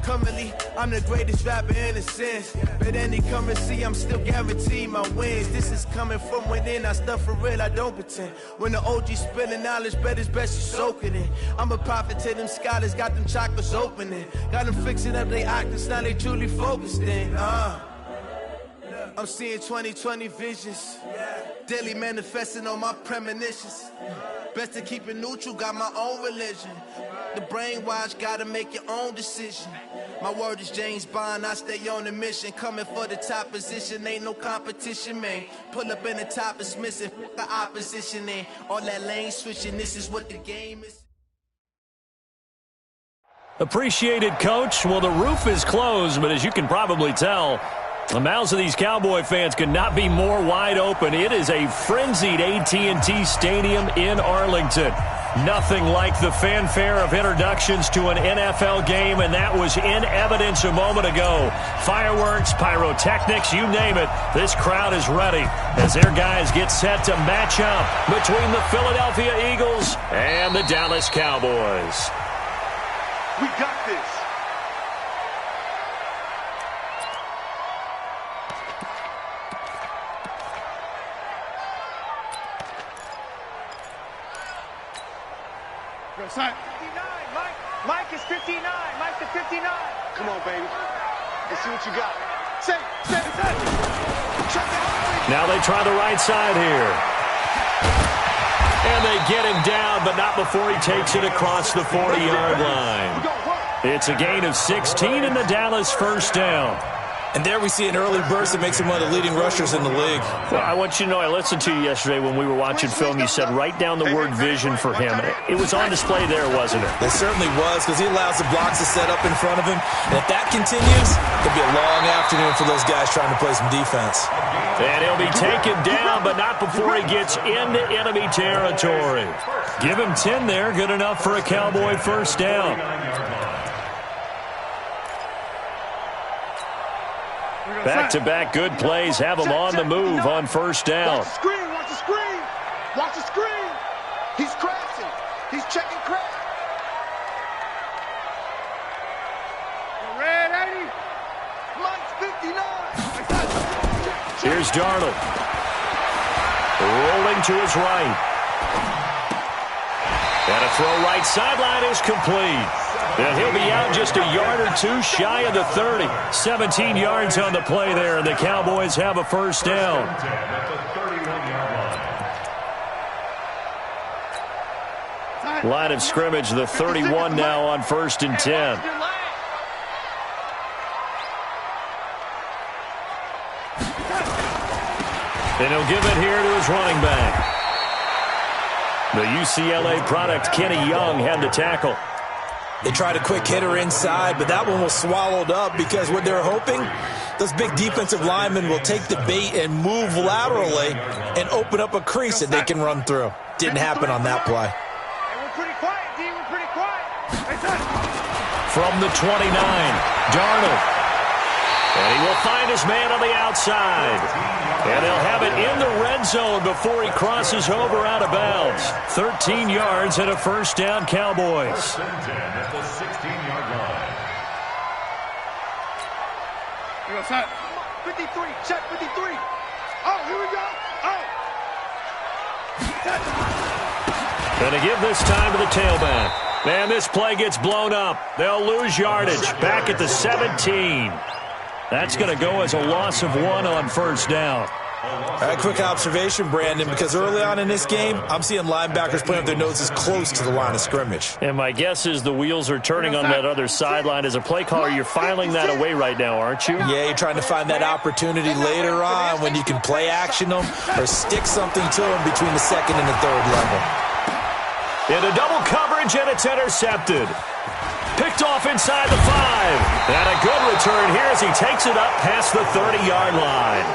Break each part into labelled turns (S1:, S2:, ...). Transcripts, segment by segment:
S1: Currently, I'm the greatest rapper in a sense. But any currency, I'm still guaranteed my wins. This is coming from within, I stuff for real, I don't pretend. When the OG spilling knowledge, bet it's best you soak it in. I'm a prophet to them scholars, got them chakras opening. Got them fixing up their octaves, now they truly focused in. I'm seeing 2020 visions. Daily manifesting on my premonitions. Best to keep it neutral, got my own religion. The brainwash, gotta make your own decision. My word is James Bond, I stay on the mission. Coming for the top position, ain't no competition, man. Pull up in the top, it's missing, the opposition in. All that lane switching, this is what the game is.
S2: Appreciated, Coach. Well, the roof is closed, but as you can probably tell, the mouths of these Cowboy fans could not be more wide open. It is a frenzied AT&T Stadium in Arlington. Nothing like the fanfare of introductions to an NFL game, and that was in evidence a moment ago. Fireworks, pyrotechnics, you name it. This crowd is ready as their guys get set to match up between the Philadelphia Eagles and the Dallas Cowboys.
S3: We got this.
S4: Son.
S3: 59, Mike is 59. Mike is 59.
S4: Come on, baby. Let's see what you got. Set.
S2: Now they try the right side here. And they get him down, but not before he takes it across the 40-yard line. It's a gain of 16 in the Dallas first down.
S5: And there we see an early burst that makes him one of the leading rushers in the league.
S2: Well, I want you to know, I listened to you yesterday when we were watching film. You said write down the word vision for him. It was on display there, wasn't it?
S5: It certainly was, because he allows the blocks to set up in front of him. And if that continues, it'll be a long afternoon for those guys trying to play some defense.
S2: And he'll be taken down, but not before he gets into enemy territory. Give him 10 there, good enough for a Cowboy first down. Back-to-back good plays have him on the move on first down.
S4: Watch the screen. Watch the screen. He's crashing. He's checking crash.
S3: Red 80.
S4: Mike's 59.
S2: Here's Darnold. Rolling to his right. And a throw right sideline is complete. And he'll be out just a yard or two shy of the 30. 17 yards on the play there, and the Cowboys have a first down. Line of scrimmage, the 31 now on 1st and 10. And he'll give it here to his running back. The UCLA product, Kenny Young, had the tackle.
S5: They tried a quick hitter inside, but that one was swallowed up because what they're hoping, those big defensive linemen will take the bait and move laterally and open up a crease that they can run through. Didn't happen on that play.
S3: Hey, we're pretty quiet, D. We're pretty quiet.
S2: From the 29, Darnold. And he will find his man on the outside. And he'll have it in the red zone before he crosses over out of bounds. 13 yards and a first down, Cowboys.
S4: At the 16-yard line.
S3: Here we go, son. 53. Check 53. Oh, here we go. Oh.
S2: Going to give this time to the tailback. Man, this play gets blown up. They'll lose yardage. Back at the 17. That's going to go as a loss of 1 on first down.
S5: All right, quick observation, Brandon, because early on in this game, I'm seeing linebackers playing with their noses close to the line of scrimmage.
S2: And my guess is the wheels are turning on that other sideline. As a play caller, you're filing that away right now, aren't you?
S5: Yeah, you're trying to find that opportunity later on when you can play action them or stick something to them between the second and the third level.
S2: Into double coverage, and it's intercepted. Picked off inside the 5. And a good return here as he takes it up past the 30-yard line.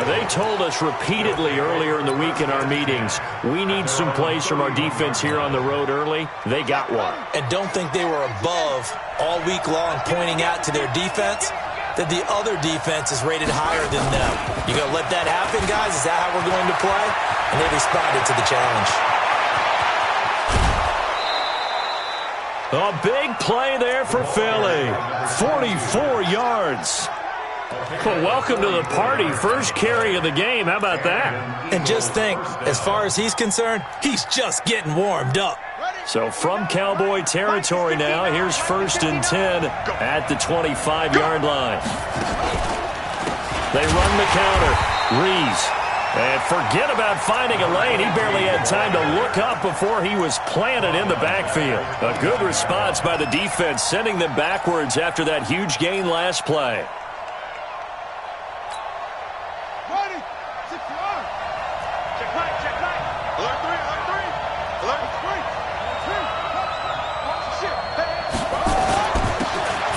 S2: They told us repeatedly earlier in the week in our meetings, we need some plays from our defense here on the road early. They got one.
S5: And don't think they were above all week long pointing out to their defense that the other defense is rated higher than them. You going to let that happen, guys? Is that how we're going to play? And they responded to the challenge.
S2: A big play there for Philly. 44 yards. Well, welcome to the party. First carry of the game. How about that?
S5: And just think, as far as he's concerned, he's just getting warmed up.
S2: So from Cowboy territory now, here's 1st and 10 at the 25-yard line. They run the counter. Rees. And forget about finding a lane. He barely had time to look up before he was planted in the backfield. A good response by the defense, sending them backwards after that huge gain last play.
S4: Ready. 6 yards. Check right, check right. Alert 3, alert 3. Alert 3.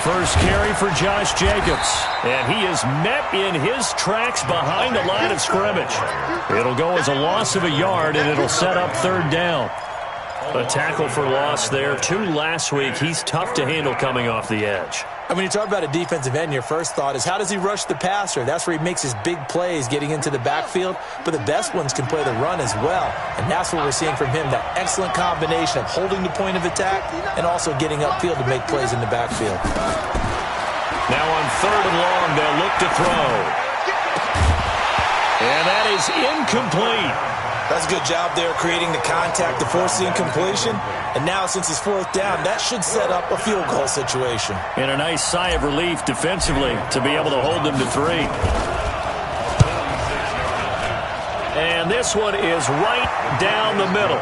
S2: First carry for Josh Jacobs. And he is met in his tracks behind the line of scrimmage. It'll go as a loss of a yard, and it'll set up 3rd down. A tackle for loss there. 2 last week. He's tough to handle coming off the edge.
S5: And when you talk about a defensive end, your first thought is, how does he rush the passer? That's where he makes his big plays getting into the backfield. But the best ones can play the run as well. And that's what we're seeing from him, that excellent combination of holding the point of attack and also getting upfield to make plays in the backfield.
S2: Now on 3rd and long, they'll look to throw. And that is incomplete.
S5: That's a good job there creating the contact to force the incompletion. And now since it's 4th down, that should set up a field goal situation.
S2: And a nice sigh of relief defensively to be able to hold them to 3. And this one is right down the middle.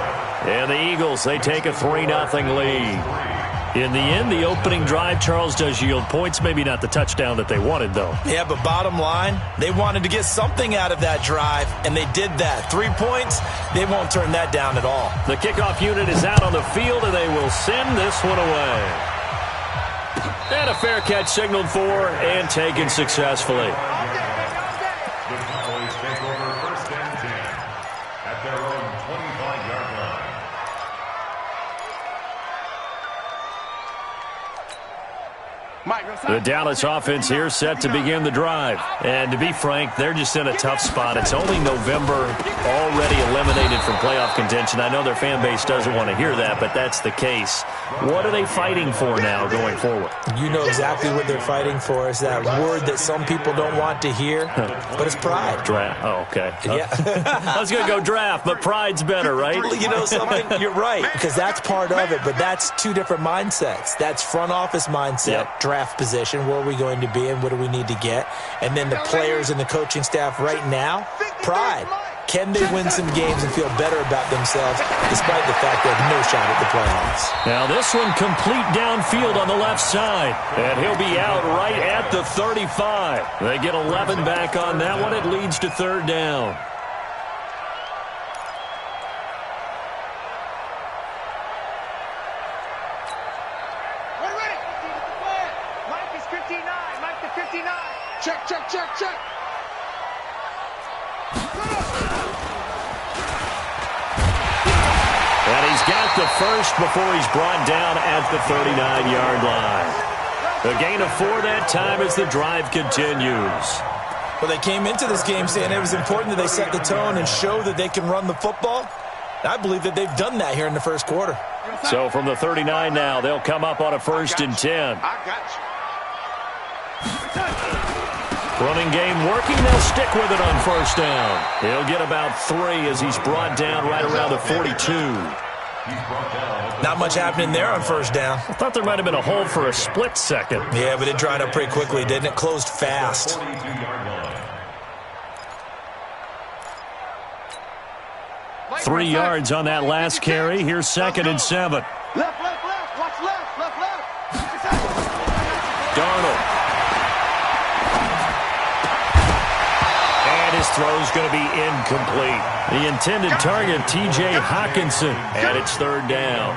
S2: And the Eagles, they take a 3-0 lead. In the end, the opening drive, Charles, does yield points. Maybe not the touchdown that they wanted, though.
S5: Yeah, but bottom line, they wanted to get something out of that drive, and they did that. 3 points, they won't turn that down at all.
S2: The kickoff unit is out on the field, and they will send this one away. And a fair catch signaled for and taken successfully. The Dallas offense here set to begin the drive. And to be frank, they're just in a tough spot. It's only November, already eliminated from playoff contention. I know their fan base doesn't want to hear that, but that's the case. What are they fighting for now going forward?
S5: You know exactly what they're fighting for. Is that word that some people don't want to hear, but it's pride.
S2: Draft. Oh, okay.
S5: Yeah.
S2: I was going to go draft, but pride's better, right?
S5: You know something? You're right, because that's part of it, but that's 2 different mindsets. That's front office mindset, draft position, where are we going to be and what do we need to get? And then the players and the coaching staff right now, pride. Can they win some games and feel better about themselves despite the fact they have no shot at the playoffs?
S2: Now this one complete downfield on the left side. And he'll be out right at the 35. They get 11 back on that one. It leads to 3rd down.
S4: Check, check, check, check.
S2: And he's got the first before he's brought down at the 39-yard line. A gain of 4 that time as the drive continues.
S5: Well, they came into this game saying it was important that they set the tone and show that they can run the football. I believe that they've done that here in the first quarter.
S2: So from the 39 now, they'll come up on a 1st and 10.
S4: I got you.
S2: Running game working. They'll stick with it on 1st down. He'll get about 3 as he's brought down right around the 42.
S5: Not much happening there on 1st down.
S2: I thought there might have been a hole for a split second.
S5: Yeah, but it dried up pretty quickly, didn't it? Closed fast.
S2: Three yards on that last carry. Here's 2nd and 7.
S4: Left, left, left. Watch left, left, left.
S2: Darnold. And his throw's going to be incomplete. The intended target, T.J. Hawkinson, and it's 3rd down.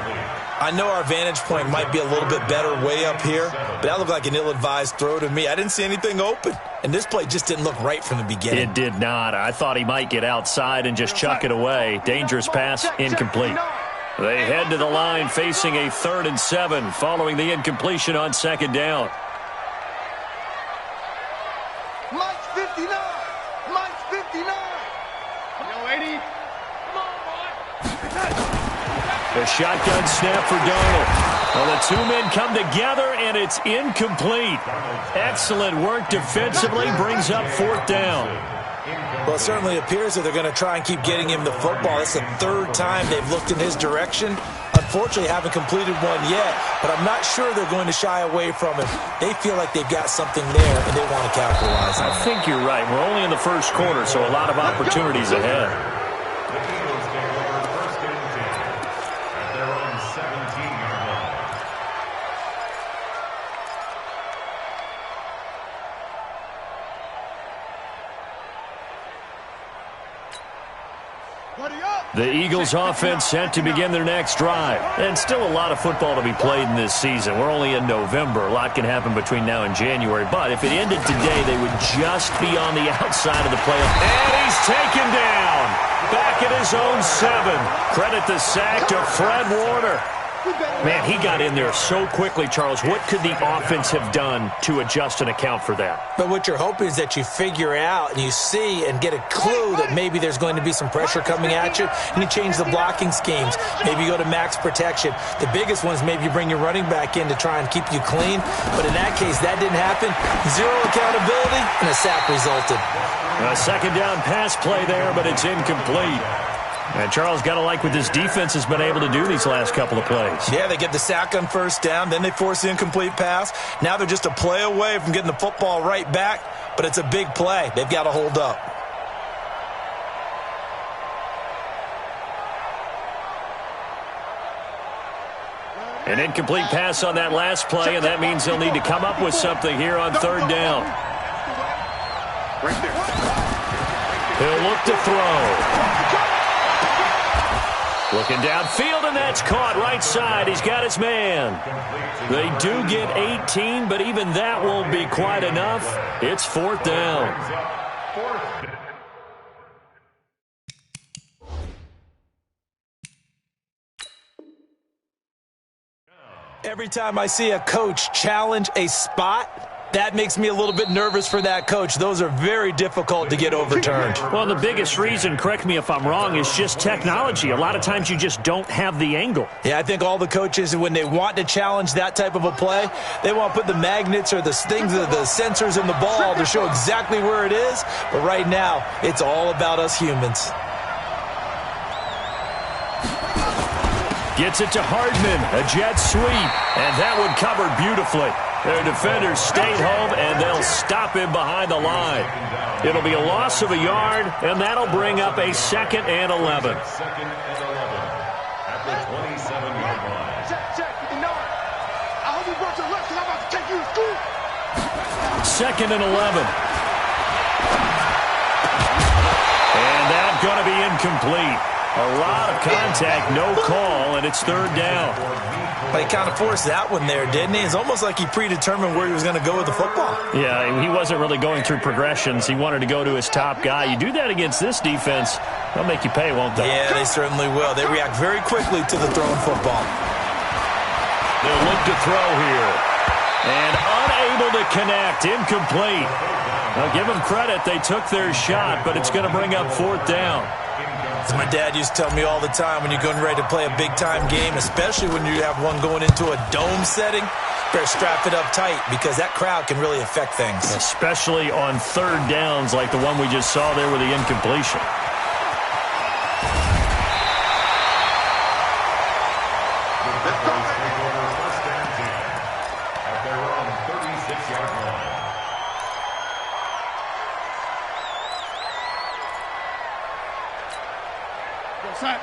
S5: I know our vantage point might be a little bit better way up here, but that looked like an ill-advised throw to me. I didn't see anything open, and this play just didn't look right from the beginning.
S2: It did not. I thought he might get outside and just chuck it away. Dangerous pass, incomplete. They head to the line facing a 3rd and 7 following the incompletion on 2nd down.
S4: Mike's 59. Mike's 59. Yo, 80. Come on, boy.
S2: The shotgun snap for Darnold. Well, the two men come together, and it's incomplete. Excellent work defensively, brings up 4th down.
S5: Well, it certainly appears that they're going to try and keep getting him the football. It's the 3rd time they've looked in his direction. Unfortunately, haven't completed one yet, but I'm not sure they're going to shy away from him. They feel like they've got something there, and they want to capitalize on it.
S2: I think you're right. We're only in the first quarter, so a lot of opportunities ahead. The Eagles offense set to begin their next drive. And still a lot of football to be played in this season. We're only in November. A lot can happen between now and January. But if it ended today, they would just be on the outside of the playoff. And he's taken down. Back at his own 7. Credit the sack to Fred Warner. Man, he got in there so quickly, Charles. What could the offense have done to adjust and account for that?
S5: But what you're hoping is that you figure out and you see and get a clue that maybe there's going to be some pressure coming at you, and you change the blocking schemes. Maybe you go to max protection. The biggest one is maybe you bring your running back in to try and keep you clean. But in that case, that didn't happen. 0 accountability, and a sack resulted.
S2: A 2nd down pass play there, but it's incomplete. And Charles, got to like what this defense has been able to do these last couple of plays.
S5: Yeah, they get the sack on 1st down, then they force the incomplete pass. Now they're just a play away from getting the football right back, but it's a big play. They've got to hold up.
S2: An incomplete pass on that last play, and that means they'll need to come up with something here on 3rd down. He'll look to throw. Looking downfield, and that's caught right side. He's got his man. They do get 18, but even that won't be quite enough. It's 4th down.
S5: Every time I see a coach challenge a spot, that makes me a little bit nervous for that coach. Those are very difficult to get overturned.
S2: Well, the biggest reason, correct me if I'm wrong, is just technology. A lot of times you just don't have the angle.
S5: Yeah, I think all the coaches, when they want to challenge that type of a play, they want to put the magnets or the things, the sensors in the ball to show exactly where it is. But right now, it's all about us humans.
S2: Gets it to Hardman, a jet sweep, and that one covered beautifully. Their defenders stayed home, and they'll stop him behind the line. It'll be a loss of a yard, and that'll bring up a 2nd and 11.
S4: At the 27-yard line.
S3: Check with the 9. I hope you brought your left, because I'm about to take you to school.
S2: 2nd and 11. And that's going to be incomplete. A lot of contact, no call, and it's 3rd down.
S5: But he kind of forced that one there, didn't he? It's almost like he predetermined where he was going to go with the football.
S2: Yeah, he wasn't really going through progressions. He wanted to go to his top guy. You do that against this defense, they'll make you pay, won't they?
S5: Yeah, they certainly will. They react very quickly to the thrown football.
S2: They'll look to throw here. And unable to connect, incomplete. Now, give them credit. They took their shot, but it's going to bring up 4th down.
S5: As my dad used to tell me all the time, when you're getting ready to play a big-time game, especially when you have one going into a dome setting, better strap it up tight because that crowd can really affect things.
S2: Especially on 3rd downs like the one we just saw there with the incompletion.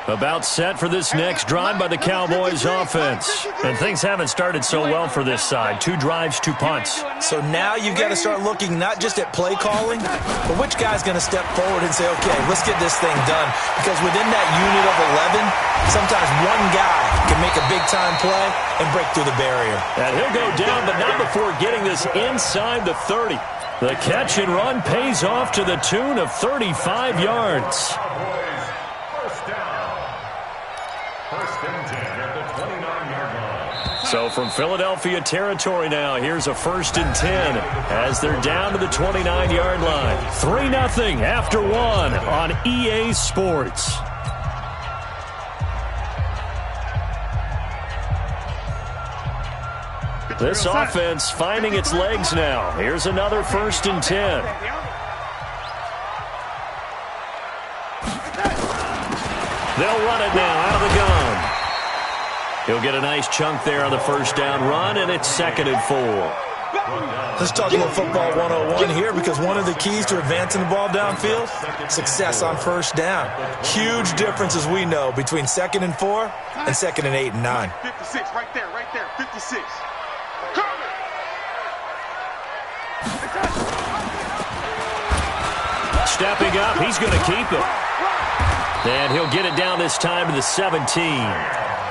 S2: About set for this next drive by the Cowboys offense. And things haven't started so well for this side. 2 drives, 2 punts.
S5: So now you've got to start looking not just at play calling, but which guy's going to step forward and say, okay, let's get this thing done. Because within that unit of 11, sometimes one guy can make a big-time play and break through the barrier.
S2: And he'll go down, but not before getting this inside the 30. The catch and run pays off to the tune of 35 yards. So from Philadelphia territory now, here's a 1st and 10 as they're down to the 29-yard line. 3-0 after 1 on EA Sports. This offense finding its legs now. Here's another 1st and 10. They'll run it now out of the gun. He'll get a nice chunk there on the 1st down run, and it's 2nd and 4.
S5: Let's talk a little football 101 here, because one of the keys to advancing the ball downfield, success on 1st down. Huge difference, as we know, between 2nd and 4 and 2nd and 8 and 9.
S3: 56, right there, 56.
S2: Stepping up, he's going to keep it. And he'll get it down this time to the 17.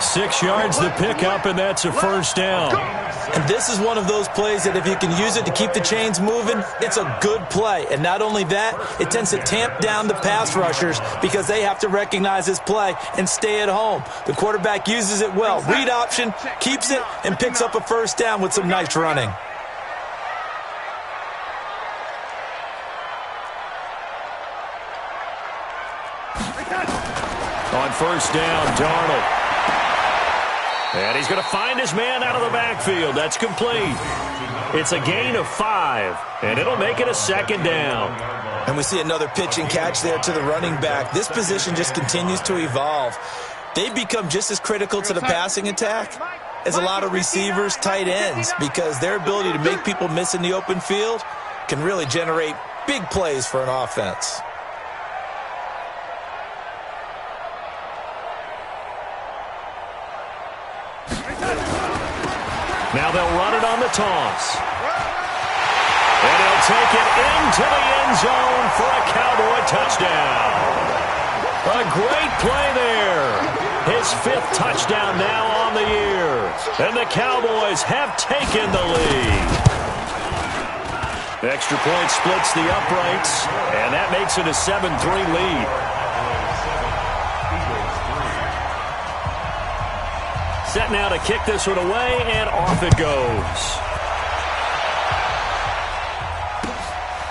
S2: 6 yards the pickup, and that's a 1st down.
S5: And this is one of those plays that if you can use it to keep the chains moving, it's a good play. And not only that, it tends to tamp down the pass rushers because they have to recognize this play and stay at home. The quarterback uses it well. Read option, keeps it, and picks up a 1st down with some nice running.
S2: On 1st down, Darnold. And he's going to find his man out of the backfield. That's complete. It's a gain of 5, and it'll make it a 2nd down.
S5: And we see another pitch and catch there to the running back. This position just continues to evolve. They become just as critical to the passing attack as a lot of receivers, tight ends, because their ability to make people miss in the open field can really generate big plays for an offense.
S2: Now they'll run it on the toss. And he'll take it into the end zone for a Cowboy touchdown. A great play there. His 5th touchdown now on the year. And the Cowboys have taken the lead. The extra point splits the uprights, and that makes it a 7-3 lead. Set now to kick this one away, and off it goes.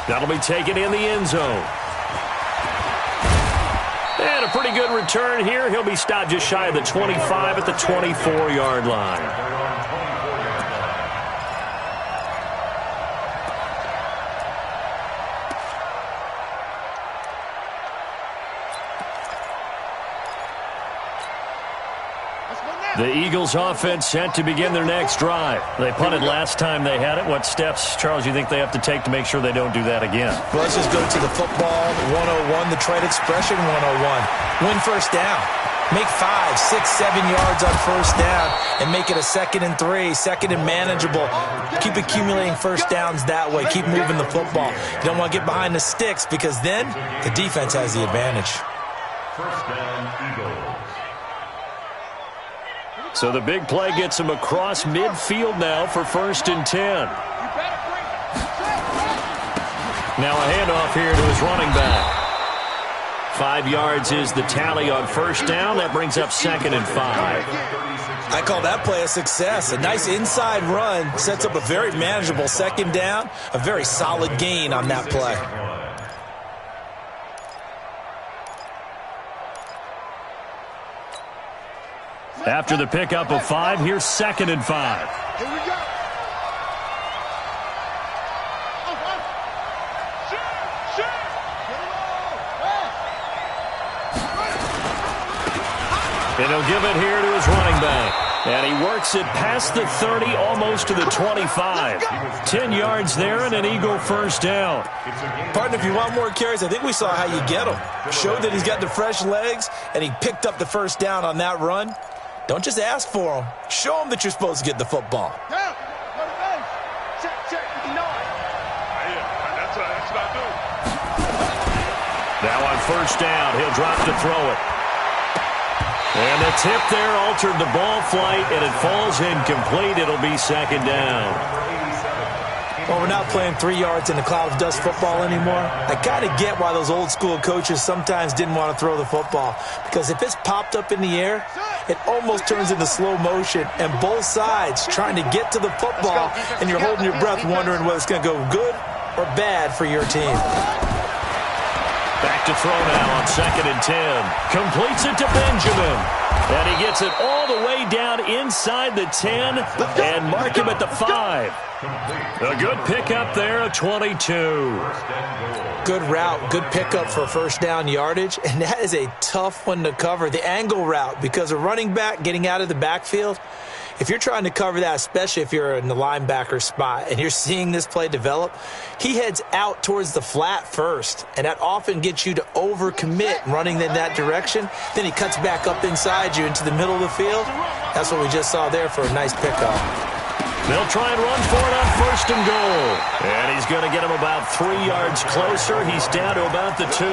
S2: That'll be taken in the end zone. And a pretty good return here. He'll be stopped just shy of the 25 at the 24-yard line. The Eagles offense set to begin their next drive. They punted last time they had it. What steps, Charles, you think they have to take to make sure they don't do that again?
S5: Well, let's just go to the football 101, the trade expression 101. Win 1st down. Make 5, 6, 7 yards on 1st down and make it a 2nd and 3, 2nd and manageable. Keep accumulating 1st downs that way. Keep moving the football. You don't want to get behind the sticks because then the defense has the advantage.
S6: 1st down, Eagles.
S2: So the big play gets him across midfield now for 1st and 10. Now a handoff here to his running back. 5 yards is the tally on 1st down. That brings up 2nd and 5.
S5: I call that play a success. A nice inside run sets up a very manageable 2nd down. A very solid gain on that play.
S2: After the pickup of 5, here's 2nd and 5.
S4: Here we go.
S2: And he'll give it here to his running back. And he works it past the 30, almost to the 25. 10 yards there and an Eagle 1st down.
S5: Partner, if you want more carries, I think we saw how you get him. Showed that he's got the fresh legs, and he picked up the 1st down on that run. Don't just ask for him. Show him that you're supposed to get the football.
S4: Yeah. Go to base. Check, 59.
S3: That's what I do.
S2: Now on 1st down, he'll drop to throw it. And the tip there altered the ball flight, and it falls incomplete. It'll be 2nd down.
S5: Well, we're not playing 3 yards in a cloud of dust football anymore. I kind of get why those old school coaches sometimes didn't want to throw the football. Because if it's popped up in the air, it almost turns into slow motion. And both sides trying to get to the football, and you're holding your breath wondering whether it's going to go good or bad for your team.
S2: Back to throw now on 2nd and 10. Completes it to Benjamin. And he gets it all the way down inside the 10 and mark him at the 5. A good pickup there, a 22.
S5: Good route, good pickup for first down yardage, and that is a tough one to cover. The angle route, because a running back getting out of the backfield, if you're trying to cover that, especially if you're in the linebacker spot and you're seeing this play develop, he heads out towards the flat first, and that often gets you to overcommit running in that direction. Then he cuts back up inside you into the middle of the field. That's what we just saw there for a nice pickup.
S2: They'll try and run for it on first and goal. And he's going to get him about 3 yards closer. He's down to about the 2.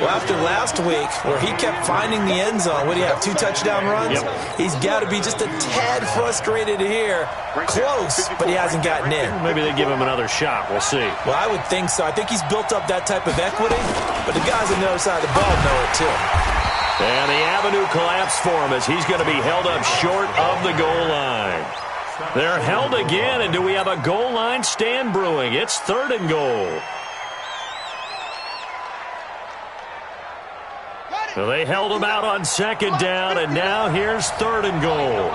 S5: Well, after last week, where he kept finding the end zone, what do you have, 2 touchdown runs?
S2: Yep.
S5: He's got to be just a tad frustrated here. Close, but he hasn't gotten in.
S2: Maybe they give him another shot. We'll see.
S5: Well, I would think so. I think he's built up that type of equity, but the guys on the other side of the ball know it too.
S2: And the avenue collapsed for him as he's going to be held up short of the goal line. They're held again, and do we have a goal line stand brewing? It's 3rd and goal. So they held him out on 2nd down, and now here's 3rd and goal.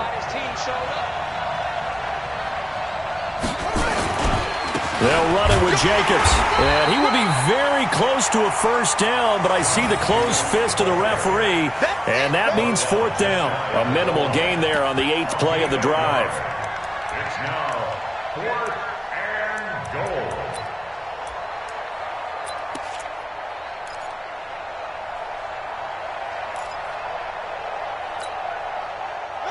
S2: They'll run it with Jacobs. And he will be very close to a first down, but I see the closed fist of the referee, and that means 4th down. A minimal gain there on the 8th play of the drive.
S6: It's now 4th and goal.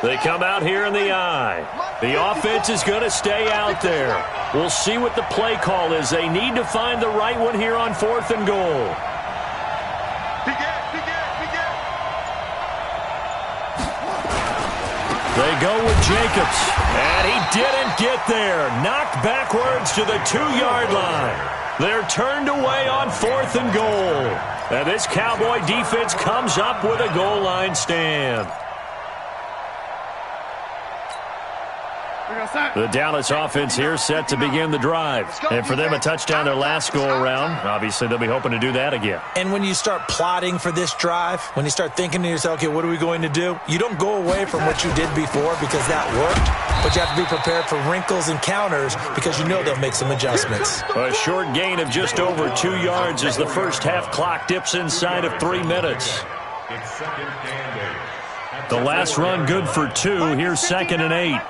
S2: They come out here in the I. The offense is going to stay out there. We'll see what the play call is. They need to find the right one here on 4th and goal. They go with Jacobs, and he didn't get there. Knocked backwards to the 2-yard line. They're turned away on 4th and goal. And this Cowboy defense comes up with a goal line stand. The Dallas offense here set to begin the drive. And for them, a touchdown their last go-around. Obviously, they'll be hoping to do that again.
S5: And when you start plotting for this drive, when you start thinking to yourself, okay, what are we going to do? You don't go away from what you did before because that worked, but you have to be prepared for wrinkles and counters because you know they'll make some adjustments.
S2: A short gain of just over 2 yards as the first half clock dips inside of 3 minutes. The last run good for 2. Here's 2nd and 8.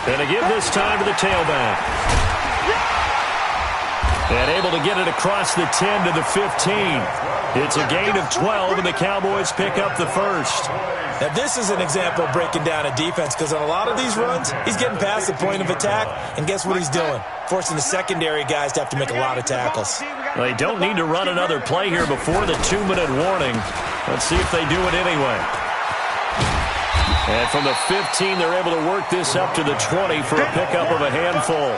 S2: And to give this time to the tailback. And able to get it across the 10 to the 15. It's a gain of 12, and the Cowboys pick up the first.
S5: Now, this is an example of breaking down a defense because on a lot of these runs, he's getting past the point of attack, and guess what he's doing? Forcing the secondary guys to have to make a lot of tackles.
S2: They don't need to run another play here before the 2-minute warning. Let's see if they do it anyway. And from the 15, they're able to work this up to the 20 for a pickup of a handful.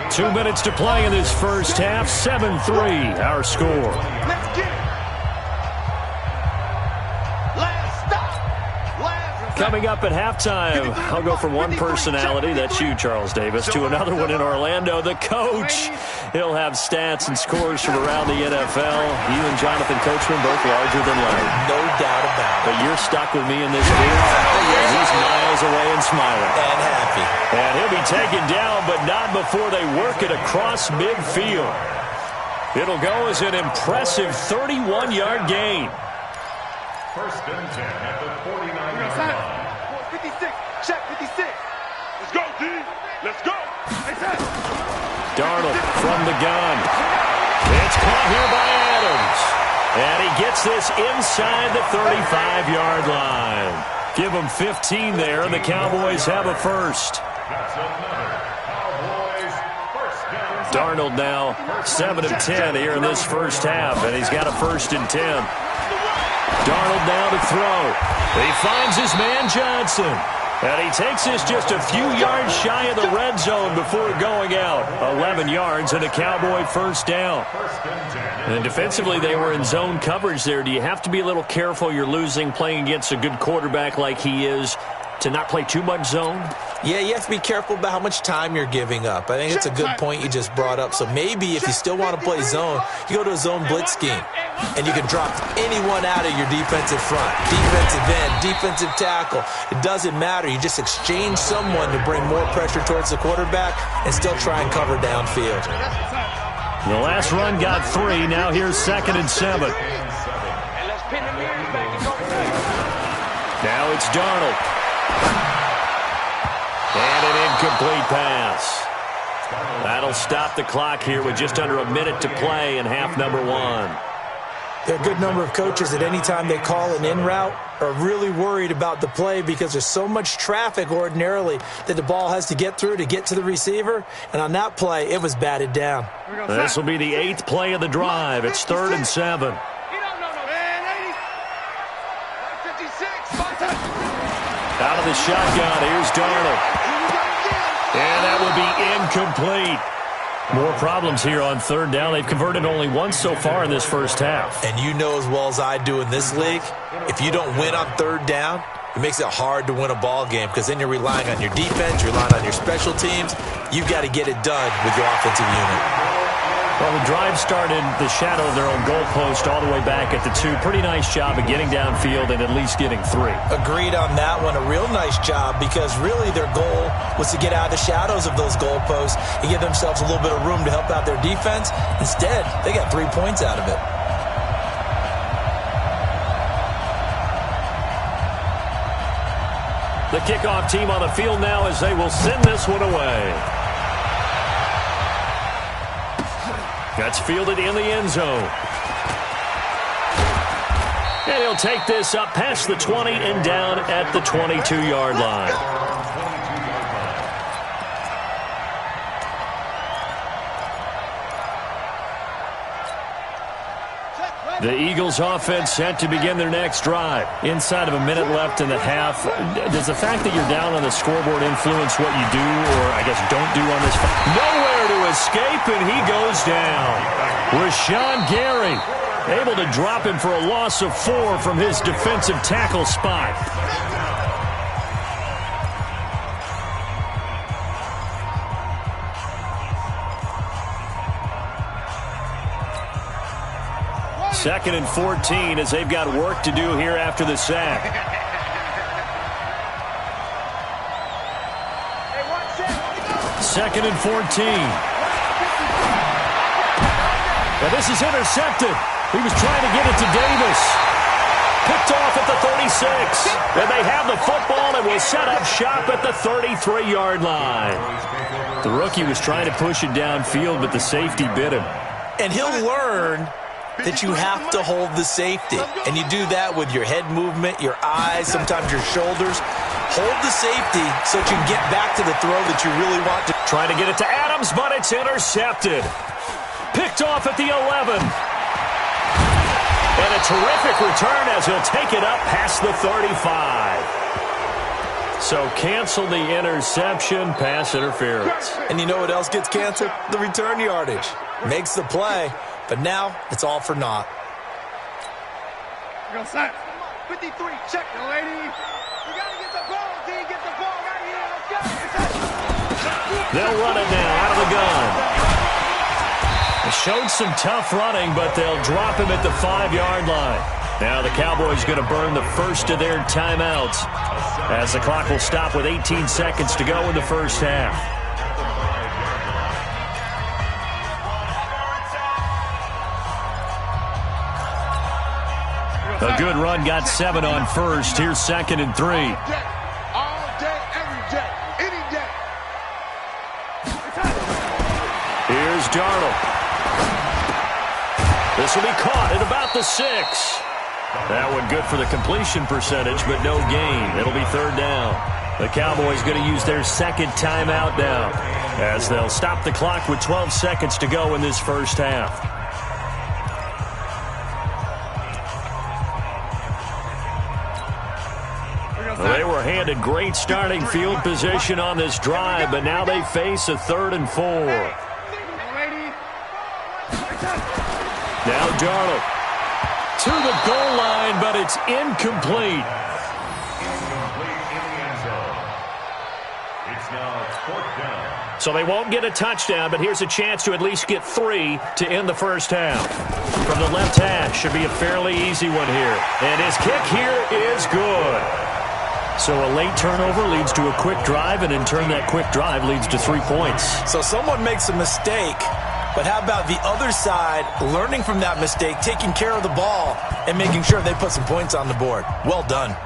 S2: 2 minutes to play in this first half. 7-3, our score. Coming up at halftime, I'll go from one personality, that's you, Charles Davis, to another one in Orlando, the coach. He'll have stats and scores from around the NFL. You and Jonathan Coachman both larger than life.
S5: No doubt about it.
S2: But you're stuck with me in this booth. And he's miles away and smiling.
S5: And happy.
S2: And he'll be taken down, but not before they work it across midfield. It'll go as an impressive 31-yard gain.
S6: First and 10 at the 49-yard line.
S3: 56, check 56. Let's go, D. Let's go.
S2: Darnold from the gun. It's caught here by Adams. And he gets this inside the 35-yard line. Give them 15 there, and the Cowboys have a first.
S6: That's another Cowboys first down.
S2: Darnold now 7 of 10 here in this first half, and he's got a 1st and 10. Darnold now to throw. He finds his man Johnson. And he takes this just a few yards shy of the red zone before going out. 11 yards and a Cowboy first down. And defensively, they were in zone coverage there. Do you have to be a little careful? You're losing playing against a good quarterback like he is. to not play too much zone?
S5: Yeah, you have to be careful about how much time you're giving up. I think it's a good point you just brought up. So maybe if you still want to play zone, you go to a zone blitz scheme. And you can drop anyone out of your defensive front, defensive end, defensive tackle. It doesn't matter. You just exchange someone to bring more pressure towards the quarterback and still try and cover downfield.
S2: The last run got 3. Now here's 2nd and 7. Now it's Darnold. And an incomplete pass. That'll stop the clock here with just under a minute to play in half number 1.
S5: There are a good number of coaches that any time they call an in route are really worried about the play because there's so much traffic ordinarily that the ball has to get through to get to the receiver. And on that play, it was batted down.
S2: This will be the 8th play of the drive. It's 3rd and 7. Out of the shotgun, here's Darnold. And that will be incomplete. More problems here on 3rd down. They've converted only once so far in this first half.
S5: And you know as well as I do in this league, if you don't win on 3rd down, it makes it hard to win a ball game because then you're relying on your defense, you're relying on your special teams. You've got to get it done with your offensive unit.
S2: Well, the drive started the shadow of their own goalpost all the way back at the 2. Pretty nice job of getting downfield and at least getting 3.
S5: Agreed on that one. A real nice job because really their goal was to get out of the shadows of those goalposts and give themselves a little bit of room to help out their defense. Instead, they got 3 points out of it.
S2: The kickoff team on the field now as they will send this one away. That's fielded in the end zone. And he'll take this up past the 20 and down at the 22-yard line. The Eagles offense set to begin their next drive. Inside of a minute left in the half. Does the fact that you're down on the scoreboard influence what you do or, I guess, don't do on this? Nowhere to escape, and he goes down. Rashawn Gary able to drop him for a loss of 4 from his defensive tackle spot. Second and 14 as they've got work to do here after the sack. Second and 14. Now this is intercepted. He was trying to get it to Davis. Picked off at the 36. And they have the football and will set up shop at the 33-yard line. The rookie was trying to push it downfield, but the safety bit him.
S5: And he'll learn that you have to hold the safety. And you do that with your head movement, your eyes, sometimes your shoulders. Hold the safety so that you can get back to the throw that you really want to.
S2: Trying to get it to Adams, but it's intercepted. Picked off at the 11. And a terrific return as he'll take it up past the 35. So cancel the interception, pass interference.
S5: And you know what else gets canceled? The return yardage. Makes the play. But now, it's all for naught.
S3: Go set. 53, check the lady. You got to get the ball, D. Get the ball right here. Let's go.
S2: They'll run it now out of the gun. They showed some tough running, but they'll drop him at the 5-yard line. Now the Cowboys going to burn the first of their timeouts as the clock will stop with 18 seconds to go in the first half. A good run, got 7 on first. Here's 2nd and 3.
S3: All day, every day, any day.
S2: Here's Darnold. This will be caught at about the 6. That one good for the completion percentage, but no gain. It'll be 3rd down. The Cowboys going to use their 2nd timeout now as they'll stop the clock with 12 seconds to go in this first half. They were handed great starting field position on this drive, but now they face a 3rd and 4. Now Darnold to the goal line, but it's incomplete. So they won't get a touchdown, but here's a chance to at least get 3 to end the first half. From the left hash, should be a fairly easy one here. And his kick here is good. So a late turnover leads to a quick drive, and in turn that quick drive leads to 3 points.
S5: So someone makes a mistake, but how about the other side learning from that mistake, taking care of the ball, and making sure they put some points on the board? Well done.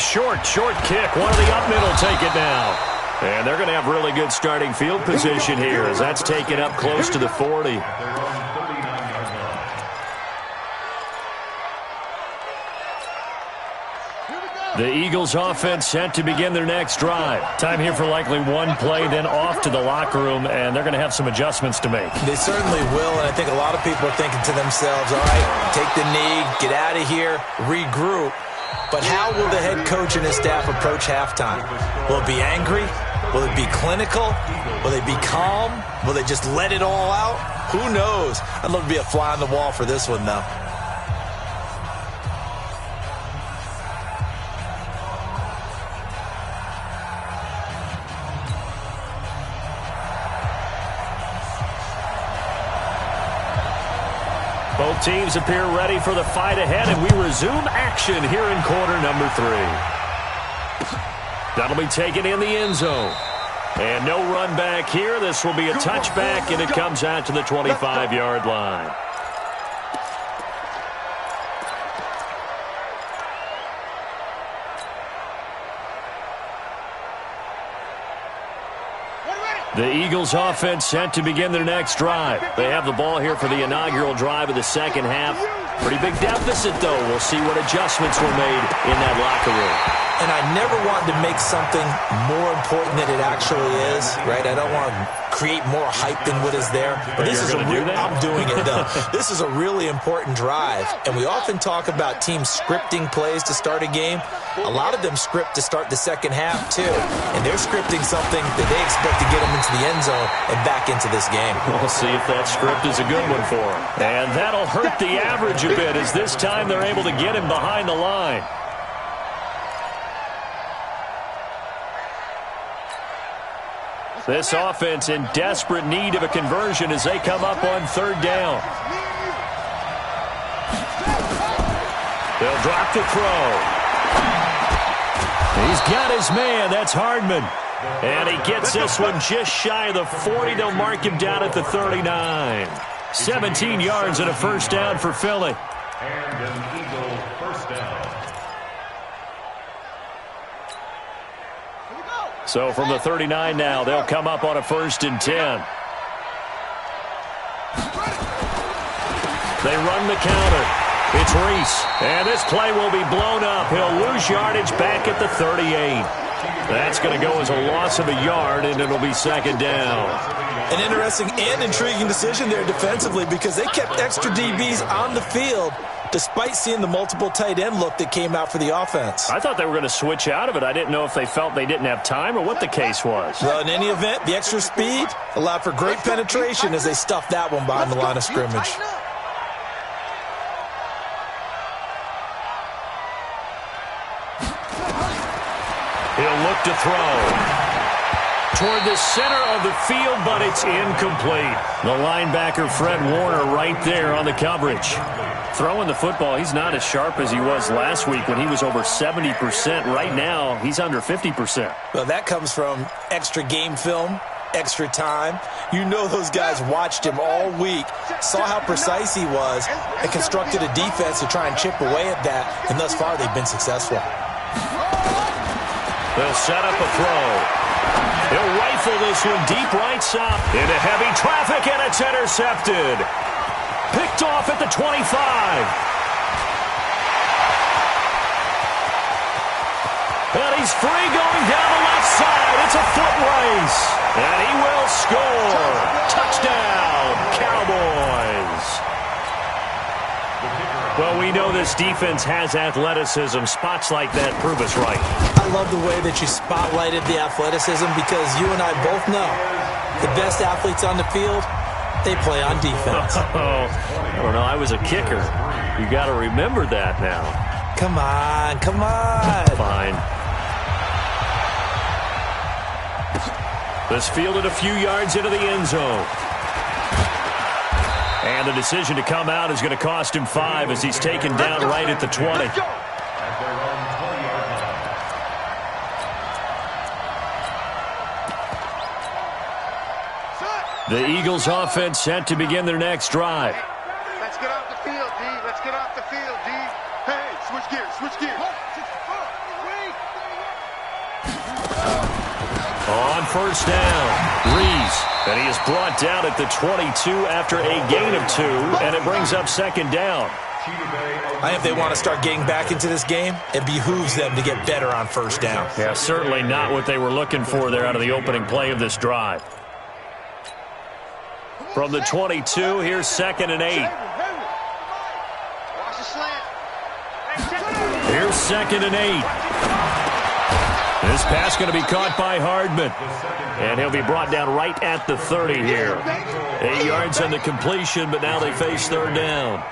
S2: Short kick. One of the up middle take it now. And they're going to have really good starting field position here as that's taken up close to the 40. The Eagles offense set to begin their next drive. Time here for likely one play, then off to the locker room, and they're going to have some adjustments to make.
S5: They certainly will, and I think a lot of people are thinking to themselves, all right, take the knee, get out of here, regroup. But how will the head coach and his staff approach halftime? Will it be angry? Will it be clinical? Will they be calm? Will they just let it all out? Who knows? I'd love to be a fly on the wall for this one, though.
S2: Both teams appear ready for the fight ahead, and we resume action here in quarter number 3. That'll be taken in the end zone. And no run back here. This will be a touchback, and it comes out to the 25-yard line. The Eagles offense set to begin their next drive. They have the ball here for the inaugural drive of the second half. Pretty big deficit, though. We'll see what adjustments were made in that locker room.
S5: And I never want to make something more important than it actually is, right? I don't want to create more hype than what is there. But this is I'm doing it, though. This is a really important drive. And we often talk about teams scripting plays to start a game. A lot of them script to start the second half, too. And they're scripting something that they expect to get them into the end zone and back into this game.
S2: We'll see if that script is a good one for them. And that'll hurt the average a bit as this time they're able to get him behind the line. This offense in desperate need of a conversion as they come up on third down. They'll drop the throw. He's got his man. That's Hardman. And he gets this one just shy of the 40. They'll mark him down at the 39. 17 yards and a first down for Philly.
S6: And an Eagle first down.
S2: So from the 39 now, they'll come up on a 1st and 10. They run the counter. It's Reese. And this play will be blown up. He'll lose yardage back at the 38. That's going to go as a loss of a yard, and it'll be second down.
S5: An interesting and intriguing decision there defensively because they kept extra DBs on the field despite seeing the multiple tight end look that came out for the offense.
S2: I thought they were going to switch out of it. I didn't know if they felt they didn't have time or what the case was.
S5: Well, in any event, the extra speed allowed for great penetration as they stuffed that one behind the line of scrimmage.
S2: He'll look to throw toward the center of the field, but it's incomplete. The linebacker, Fred Warner, right there on the coverage. Throwing the football, he's not as sharp as he was last week when he was over 70%. Right now, he's under 50%.
S5: Well, that comes from extra game film, extra time. You know those guys watched him all week, saw how precise he was, and constructed a defense to try and chip away at that, and thus far they've been successful.
S2: They'll set up a throw. He'll rifle this one deep right side into heavy traffic, and it's intercepted. Picked off at the 25. And he's free going down the left side. It's a foot race. And he will score. Touchdown, Cowboys. Well, we know this defense has athleticism. Spots like that prove us right.
S5: I love the way that you spotlighted the athleticism because you and I both know the best athletes on the field, they play on defense.
S2: I don't know. I was a kicker. You got to remember that now.
S5: Come on, come on.
S2: Fine. This fielded a few yards into the end zone. And the decision to come out is going to cost him 5 as he's taken down right at the 20. The Eagles offense set to begin their next drive.
S4: Let's get off the field, D. Let's get off the field, D. Hey, switch gears, switch gears.
S2: On first down, Reese. And he is brought down at the 22 after a gain of 2, and it brings up second down.
S5: I think if they want to start getting back into this game, it behooves them to get better on first down.
S2: Yeah, certainly not what they were looking for there out of the opening play of this drive. From the 22, here's 2nd and 8. Here's 2nd and 8. This pass going to be caught by Hardman. And he'll be brought down right at the 30 here. 8 yards on the completion, but now they face third down.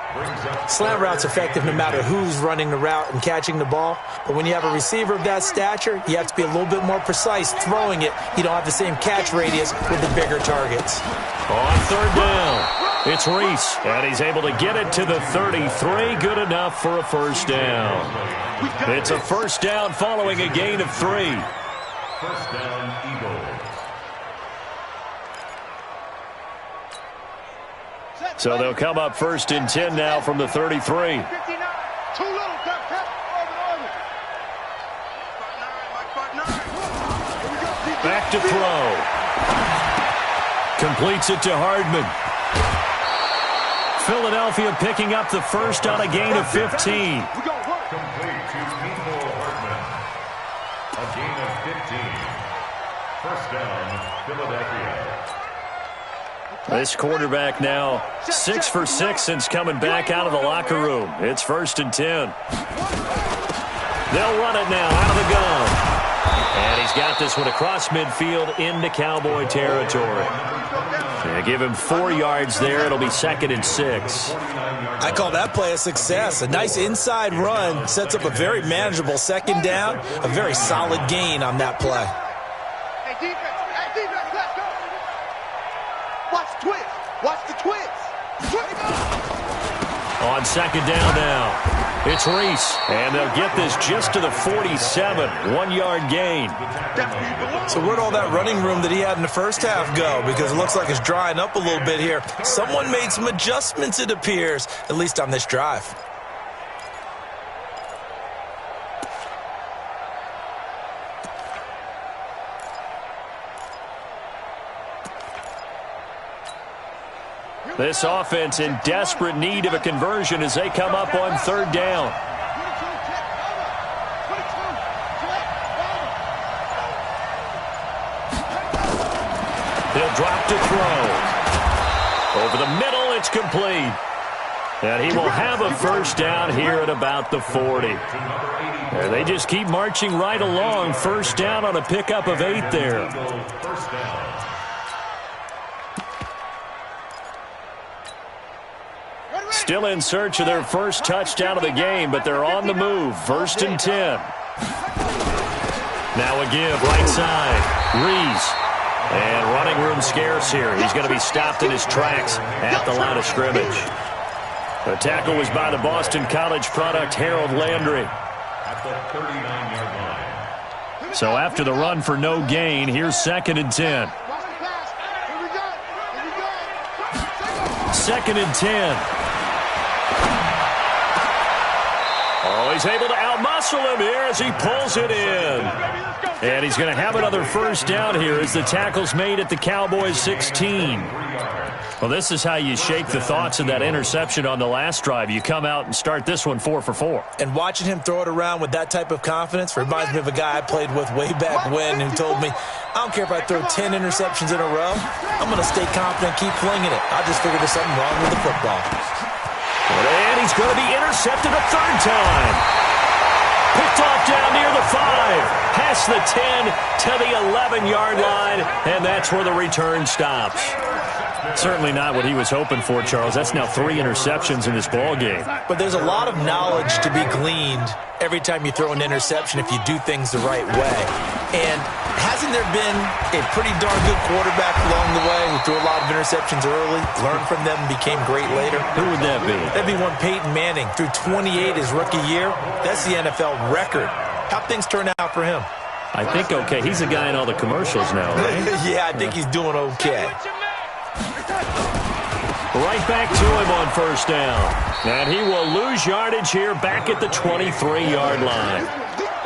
S5: Slant route's effective no matter who's running the route and catching the ball. But when you have a receiver of that stature, you have to be a little bit more precise throwing it. You don't have the same catch radius with the bigger targets.
S2: On third down, it's Reese. And he's able to get it to the 33. Good enough for a first down. It's a first down following a gain of 3.
S6: First down, Eagles.
S2: So they'll come up 1st and 10 now from the 33.
S4: 59. Too little,
S2: Back to throw. Completes it to Hardman. Philadelphia picking up the first on a gain of 15.
S6: Complete to Nico Hardman. A gain of 15. First down, Philadelphia.
S2: This quarterback now 6 for 6 since coming back out of the locker room. It's 1st and 10. They'll run it now out of the gun. And he's got this one across midfield into Cowboy territory. They give him 4 yards there. It'll be 2nd and 6.
S5: I call that play a success. A nice inside run sets up a very manageable second down. A very solid gain on that play.
S4: Hey, defense, let's go. Watch the twist. Watch the twist.
S2: On second down now, it's Reese. And they'll get this just to the 47. 1-yard gain.
S5: So where'd all that running room that he had in the first half go? Because it looks like it's drying up a little bit here. Someone made some adjustments, it appears, at least on this drive.
S2: This offense in desperate need of a conversion as they come up on third down. He'll drop to throw. Over the middle, it's complete. And he will have a first down here at about the 40. And they just keep marching right along. First down on a pickup of 8 there.
S6: First down.
S2: Still in search of their first touchdown of the game, but they're on the move. 1st and 10. Now a give, right side. Reese. And running room scarce here. He's going to be stopped in his tracks at the line of scrimmage. The tackle was by the Boston College product, Harold Landry.
S6: At the 39-yard line.
S2: So after the run for no gain, here's 2nd and 10. 2nd and 10. Oh, he's able to outmuscle him here as he pulls it in. And he's going to have another first down here as the tackle's made at the Cowboys' 16. Well, this is how you shake the thoughts of that interception on the last drive. You come out and start this one 4 for 4.
S5: And watching him throw it around with that type of confidence reminds me of a guy I played with way back when who told me, I don't care if I throw 10 interceptions in a row. I'm going to stay confident, keep flinging it. I just figured there's something wrong with the football.
S2: And he's going to be intercepted a third time. Picked off down near the 5. Past the 10 to the 11-yard line. And that's where the return stops. Certainly not what he was hoping for, Charles. That's now 3 interceptions in this ball game.
S5: But there's a lot of knowledge to be gleaned every time you throw an interception if you do things the right way. And hasn't there been a pretty darn good quarterback along the way who threw a lot of interceptions early, learned from them, and became great later?
S2: Who would that be?
S5: That'd be one Peyton Manning. Threw 28 his rookie year. That's the NFL record. How'd things turn out for him?
S2: I think okay. He's a guy in all the commercials now, right?
S5: Yeah, I think he's doing okay.
S2: Right back to him on first down. And he will lose yardage here back at the 23-yard line.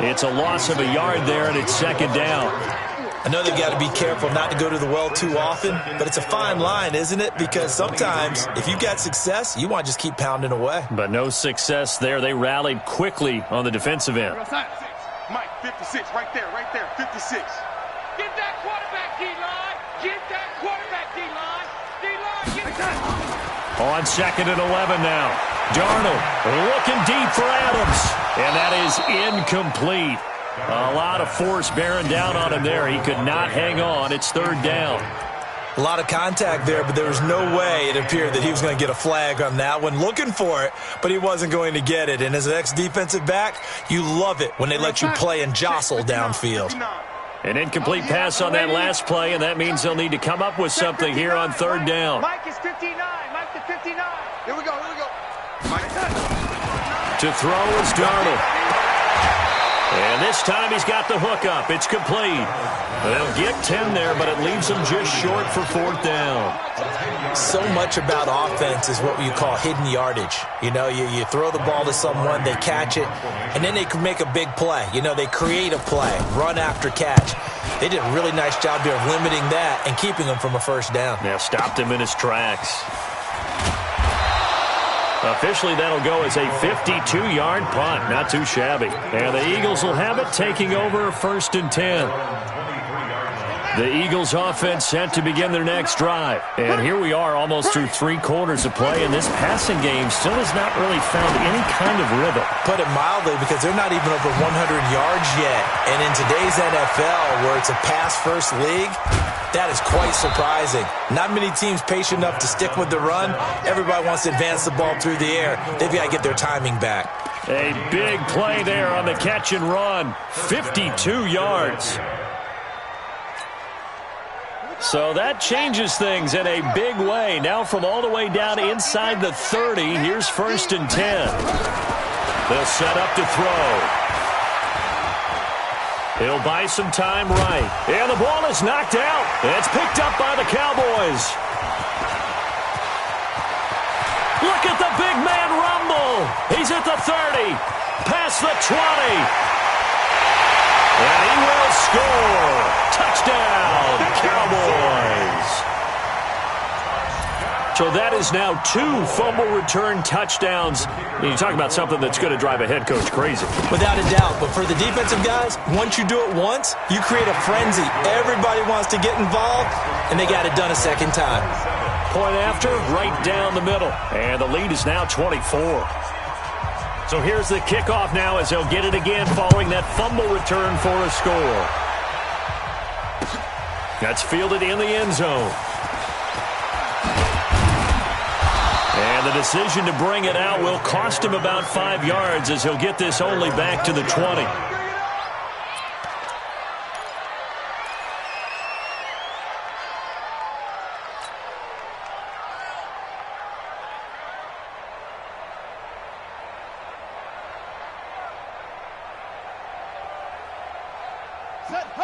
S2: It's a loss of a yard there, and it's second down.
S5: I know they've got to be careful not to go to the well too often, but it's a fine line, isn't it? Because sometimes if you've got success, you want to just keep pounding away.
S2: But no success there. They rallied quickly on the defensive end.
S4: Mike, 56, right there, 56.
S3: Get that quarterback, D-line. Get that quarterback, D-line. D-line, get that.
S2: On second and 11 now. Darnold looking deep for Adams. And that is incomplete. A lot of force bearing down on him there. He could not hang on. It's third down.
S5: A lot of contact there, but there was no way it appeared that he was going to get a flag on that one. Looking for it, but he wasn't going to get it. And as an ex-defensive back, you love it when they let you play and jostle downfield.
S2: An incomplete pass on that last play, and that means they'll need to come up with something here on third down.
S3: Mike is 59. Mike is 59.
S4: Here we go.
S2: To throw is Darnold. And this time he's got the hook up. It's complete. They'll get 10 there, but it leaves them just short for fourth down.
S5: So much about offense is what you call hidden yardage. You know, you throw the ball to someone, they catch it, and then they can make a big play. You know, they create a play, run after catch. They did a really nice job here of limiting that and keeping him from a first down.
S2: Yeah, stopped him in his tracks. Officially, that'll go as a 52-yard punt. Not too shabby. And the Eagles will have it, taking over first and 10. The Eagles offense set to begin their next drive. And here we are almost through 3 quarters of play, and this passing game still has not really found any kind of rhythm.
S5: Put it mildly, because they're not even over 100 yards yet. And in today's NFL, where it's a pass-first league, that is quite surprising. Not many teams patient enough to stick with the run. Everybody wants to advance the ball through the air. They've got to get their timing back.
S2: A big play there on the catch and run. 52 yards. So that changes things in a big way. Now from all the way down inside the 30, here's first and 10. They'll set up to throw. He'll buy some time right. And the ball is knocked out. It's picked up by the Cowboys. Look at the big man rumble. He's at the 30. Past the 20. And he will score. Touchdown, Cowboys. So that is now 2 fumble return touchdowns. You talk about something that's going to drive a head coach crazy.
S5: Without a doubt. But for the defensive guys, once you do it once, you create a frenzy. Everybody wants to get involved, and they got it done a second time.
S2: Point after, right down the middle. And the lead is now 24. So here's the kickoff now as they'll get it again following that fumble return for a score. That's fielded in the end zone. And the decision to bring it out will cost him about 5 yards as he'll get this only back to the 20.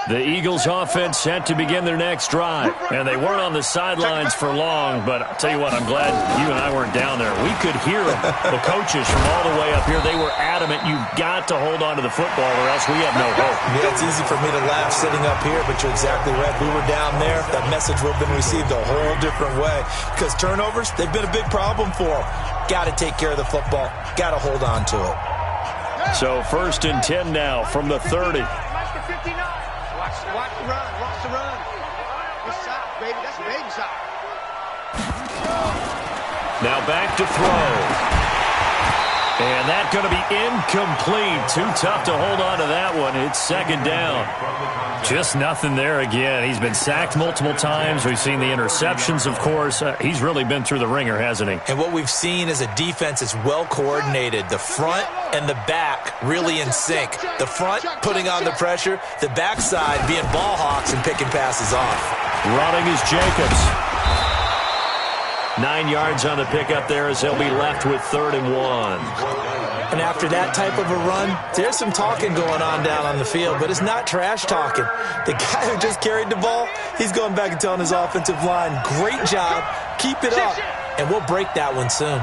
S2: The Eagles offense set to begin their next drive. And they weren't on the sidelines for long, but I'll tell you what, I'm glad you and I weren't down there. We could hear them, the coaches from all the way up here. They were adamant, you've got to hold on to the football or else we have no hope.
S5: Yeah, it's easy for me to laugh sitting up here, but you're exactly right. If we were down there, that message would have been received a whole different way. Because turnovers, they've been a big problem for them. Got to take care of the football. Got to hold on to it.
S2: So first and 10 now from the 30.
S3: Watch the run. Watch the run. Good shot, baby. That's a baby shot.
S2: Now back to throw. And that's going to be incomplete. Too tough to hold on to that one. It's second down. Just nothing there again. He's been sacked multiple times. We've seen the interceptions, of course. He's really been through the ringer, hasn't he?
S5: And what we've seen is a defense that's well coordinated. The front and the back really in sync. The front putting on the pressure. The backside being ball hawks and picking passes off.
S2: Running is Jacobs. 9 yards on the pickup there as they'll be left with 3rd and 1.
S5: And after that type of a run, there's some talking going on down on the field, but it's not trash talking. The guy who just carried the ball, he's going back and telling his offensive line, great job, keep it up, and we'll break that one soon.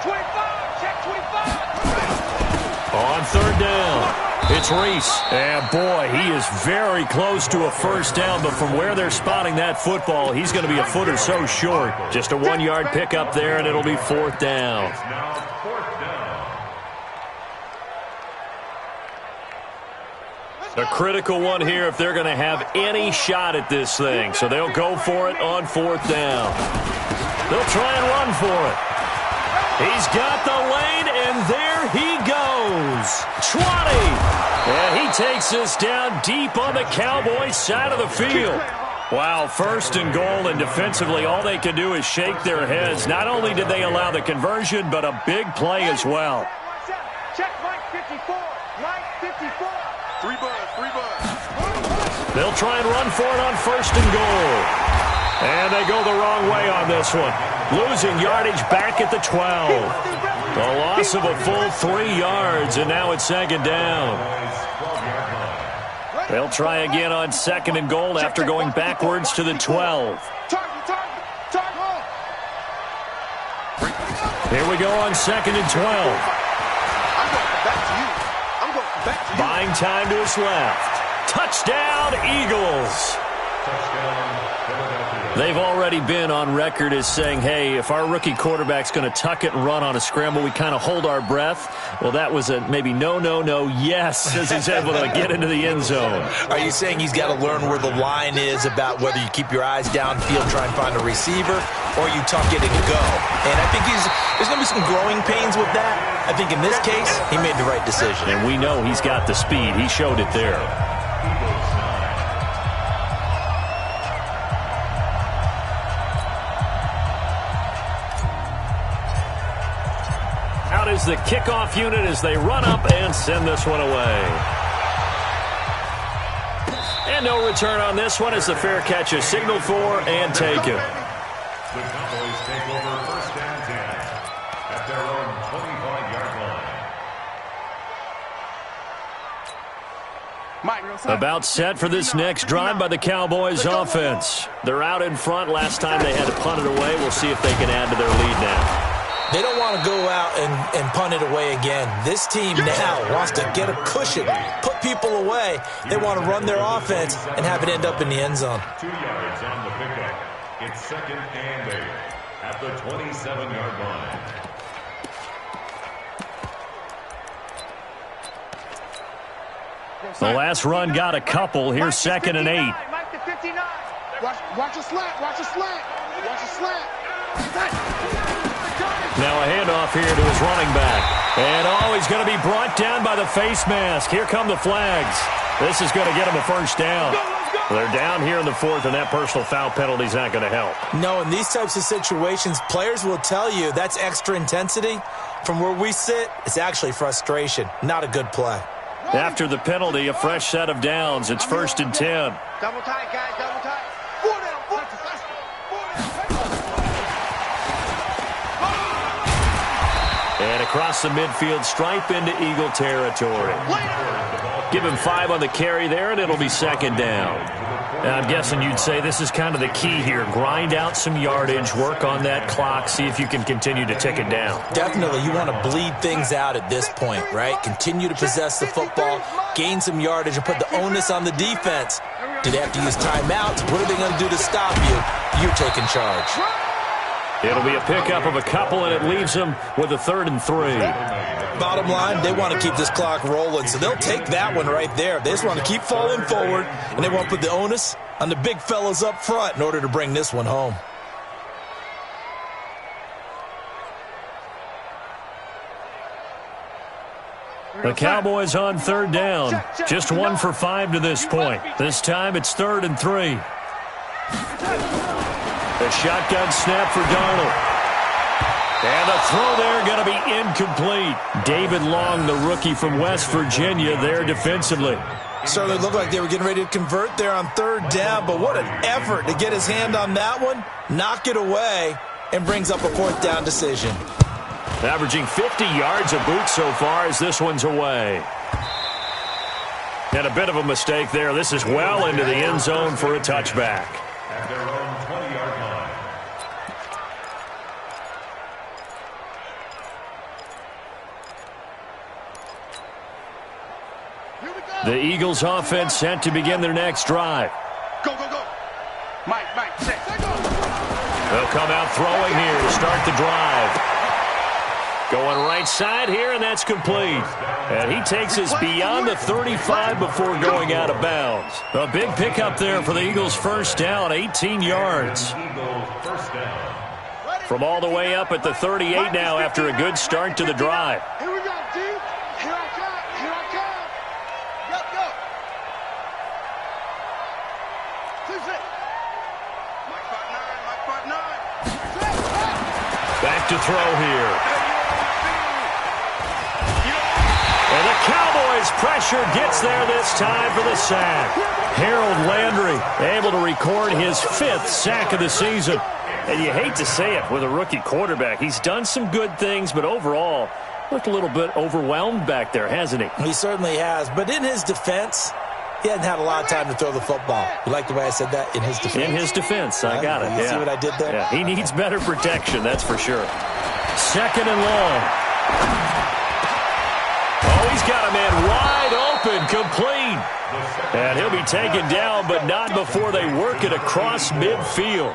S3: 25, check 25.
S2: On 3rd down. It's Reese, and boy, he is very close to a first down, but from where they're spotting that football, he's going to be a foot or so short. Just a 1-yard pickup there, and it'll be 4th down. A critical one here if they're going to have any shot at this thing, so they'll go for it on 4th down. They'll try and run for it. He's got the lane, and there he goes. 20. And he takes this down deep on the Cowboys' side of the field. Wow, 1st and goal, and defensively all they can do is shake their heads. Not only did they allow the conversion, but a big play as well.
S3: Check Mike 54. Mike 54.
S4: 3 bud.
S2: They'll try and run for it on 1st and goal. And they go the wrong way on this one. Losing yardage back at the 12. A loss of a full 3 yards, and now it's 2nd down. They'll try again on 2nd and goal after going backwards to the 12. Here we go on 2nd and 12. Buying time to his left. Touchdown, Eagles. They've already been on record as saying, hey, if our rookie quarterback's going to tuck it and run on a scramble, we kind of hold our breath. Well, that was a maybe no, yes, as he's able to get into the end zone.
S5: Are you saying he's got to learn where the line is about whether you keep your eyes downfield, try and find a receiver, or you tuck it and go? And I think there's going to be some growing pains with that. I think in this case, he made the right decision.
S2: And we know he's got the speed. He showed it there. Out is the kickoff unit as they run up and send this one away. And no return on this one as the fair catch is signaled for and taken.
S6: The Cowboys take over 1st and 10 at their own 25-yard line.
S2: About set for this next drive by the Cowboys offense. They're out in front. Last time they had to punt it away. We'll see if they can add to their lead now.
S5: They don't want to go out and punt it away again. This team now wants to get a cushion, put people away. They want to run their offense and have it end up in the end zone.
S6: 2 yards on the pickup. It's 2nd and 8 at the 27-yard line.
S2: The last run got a couple. Here's 2nd and 8.
S3: Mike to 59.
S4: Watch a slant. Watch a slant. Watch a slant.
S2: Now a handoff here to his running back. And, he's going to be brought down by the face mask. Here come the flags. This is going to get him a first down. They're down here in the 4th, and that personal foul penalty is not going to help.
S5: No, in these types of situations, players will tell you that's extra intensity. From where we sit, it's actually frustration. Not a good play.
S2: After the penalty, a fresh set of downs. It's 1st and 10.
S3: Double tight, guys, double tight.
S2: And across the midfield stripe into Eagle territory. Give him 5 on the carry there, and it'll be 2nd down. Now, I'm guessing you'd say this is kind of the key here. Grind out some yardage, work on that clock, see if you can continue to tick it down.
S5: Definitely, you want to bleed things out at this point, right? Continue to possess the football, gain some yardage, and put the onus on the defense. Do they have to use timeouts? What are they going to do to stop you? You're taking charge.
S2: It'll be a pickup of a couple, and it leaves them with a 3rd and 3.
S5: Bottom line, they want to keep this clock rolling, so they'll take that one right there. They just want to keep falling forward, and they want to put the onus on the big fellas up front in order to bring this one home.
S2: The Cowboys on third down. Just 1 for 5 to this point. This time it's 3rd and 3. The shotgun snap for Darnold. And the throw there going to be incomplete. David Long, the rookie from West Virginia, there defensively.
S5: Certainly looked like they were getting ready to convert there on third down, but what an effort to get his hand on that one, knock it away, and brings up a 4th down decision.
S2: Averaging 50 yards a boot so far as this one's away. And a bit of a mistake there. This is well into the end zone for a touchback.
S6: At their own 20-yard line.
S2: The Eagles offense set to begin their next drive.
S3: Go, go, go. Mike, set.
S2: They'll come out throwing here to start the drive. Going right side here, and that's complete. And he takes us beyond the 35 before going out of bounds. A big pickup there for the Eagles' first down, 18 yards. From all the way up at the 38 now after a good start to the drive.
S3: Here we go, D. Here I come. Here I come. Go. 2-6. Mike 5-9.
S2: Back to throw here. And the Cowboys' pressure gets there this time for the sack. Harold Landry able to record his 5th sack of the season. And you hate to say it with a rookie quarterback. He's done some good things, but overall, looked a little bit overwhelmed back there, hasn't he?
S5: He certainly has. But in his defense, he hadn't had a lot of time to throw the football. You like the way I said that? In his defense?
S2: In his defense. I got it.
S5: You see what I did there?
S2: Yeah, he needs better protection, that's for sure. 2nd and long. Oh, he's got a man wide open, complete. And he'll be taken down, but not before they work it across midfield.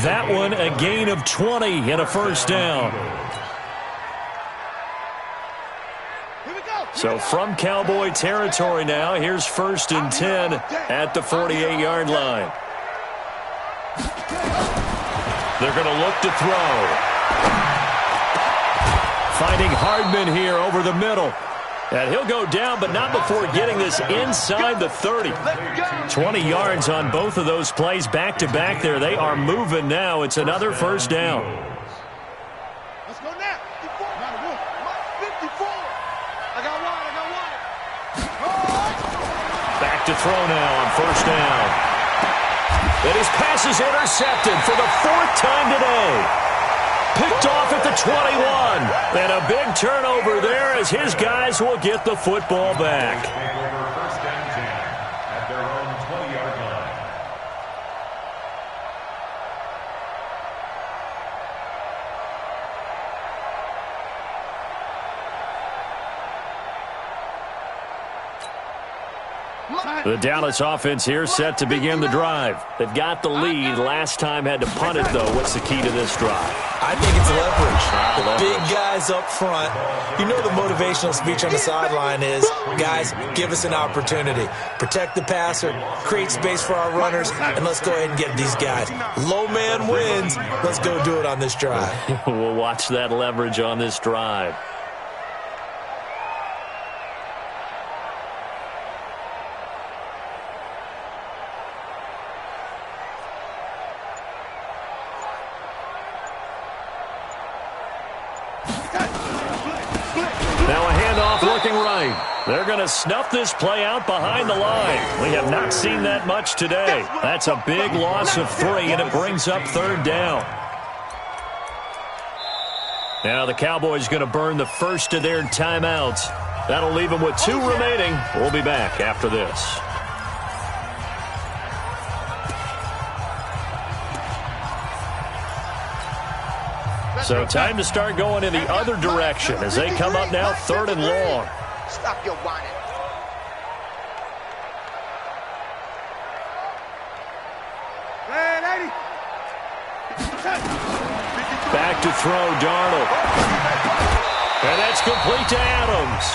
S2: That one, a gain of 20 and a first down. So from Cowboy territory now, here's 1st and 10 at the 48-yard line. They're going to look to throw. Finding Hardman here over the middle. And he'll go down, but not before getting this inside the 30. 20 yards on both of those plays back-to-back there. They are moving now. It's another first down.
S3: Let's go now. 54. I got one.
S2: Back to throw now on first down. And his pass is intercepted for the 4th time today. Picked off at the 21. And a big turnover there as his guys will get the football back.
S6: First and 10 at their own 20-yard line.
S2: The Dallas offense here set to begin the drive. They've got the lead. Last time had to punt it, though. What's the key to this drive?
S5: I think it's leverage. The big guys up front. You know the motivational speech on the sideline is, guys, give us an opportunity. Protect the passer, create space for our runners, and let's go ahead and get these guys. Low man wins. Let's go do it on this drive.
S2: We'll watch that leverage on this drive. They're going to snuff this play out behind the line. We have not seen that much today. That's a big loss of 3, and it brings up 3rd down. Now the Cowboys going to burn the first of their timeouts. That'll leave them with 2 remaining. We'll be back after this. So time to start going in the other direction as they come up now 3rd and long.
S3: Stop your whining.
S2: Back to throw, Darnold. And that's complete to Adams.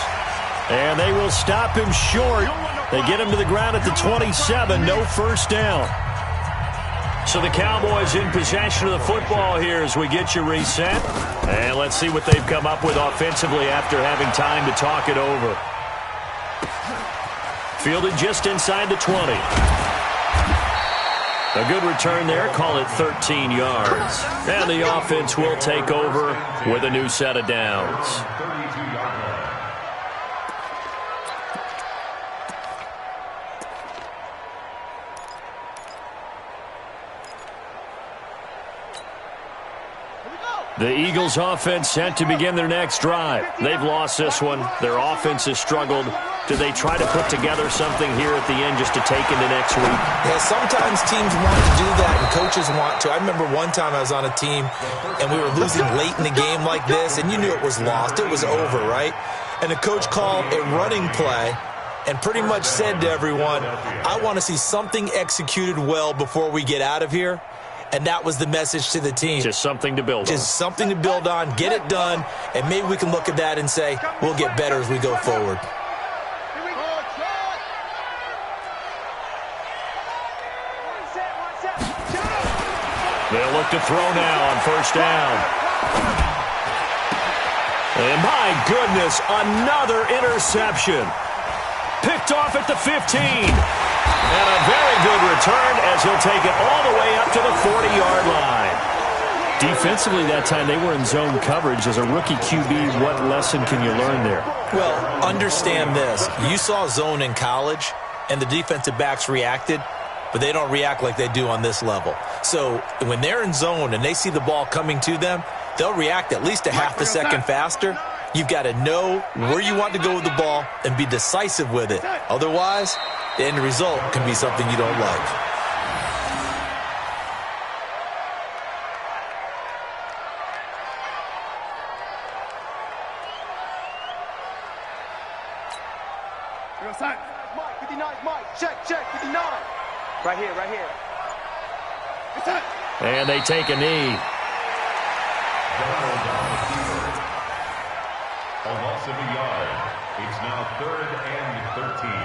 S2: And they will stop him short. They get him to the ground at the 27. No first down. So the Cowboys in possession of the football here as we get you reset. And let's see what they've come up with offensively after having time to talk it over. Fielded just inside the 20. A good return there. Call it 13 yards. And the offense will take over with a new set of downs. The Eagles offense set to begin their next drive. They've lost this one. Their offense has struggled. Do they try to put together something here at the end just to take into next week?
S5: Yeah, sometimes teams want to do that and coaches want to. I remember one time I was on a team and we were losing late in the game like this, and you knew it was lost. It was over, right? And the coach called a running play and pretty much said to everyone, I want to see something executed well before we get out of here. And that was the message to the team.
S2: Just something to build on.
S5: Just something to build on, get it done, and maybe we can look at that and say, we'll get better as we go forward.
S2: They'll look to throw now on first down. And my goodness, another interception. Picked off at the 15. And a very good return as he'll take it all the way up to the 40-yard line. Defensively that time, they were in zone coverage. As a rookie QB, what lesson can you learn there?
S5: Well, understand this. You saw zone in college, and the defensive backs reacted, but they don't react like they do on this level. So when they're in zone and they see the ball coming to them, they'll react at least a half a second faster. You've got to know where you want to go with the ball and be decisive with it. Otherwise, the end result can be something you don't like.
S3: Mike, 59, Mike. Check, 59. Right here.
S2: And they take a knee.
S6: A loss of a yard. It's now 3rd and 13.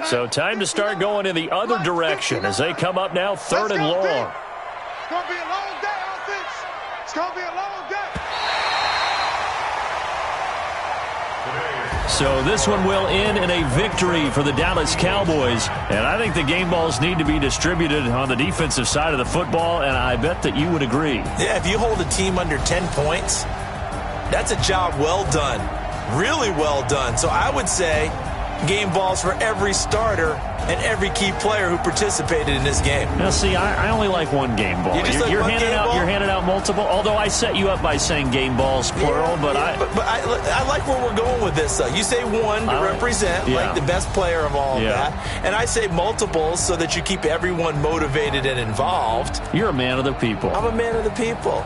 S2: So time to start going in the other direction as they come up now 3rd and long.
S3: It's going to be a long day, offense. It's going to be a long day.
S2: So this one will end in a victory for the Dallas Cowboys. And I think the game balls need to be distributed on the defensive side of the football, and I bet that you would agree.
S5: Yeah, if you hold a team under 10 points, that's a job well done. Really well done. So I would say game balls for every starter and every key player who participated in this game.
S2: Now, see, I only like one game ball. You're handing out multiple, although I set you up by saying game balls, plural. But
S5: I like where we're going with this, though. You say one to represent, like the best player of all of that. And I say multiples so that you keep everyone motivated and involved.
S2: You're a man of the people.
S5: I'm a man of the people.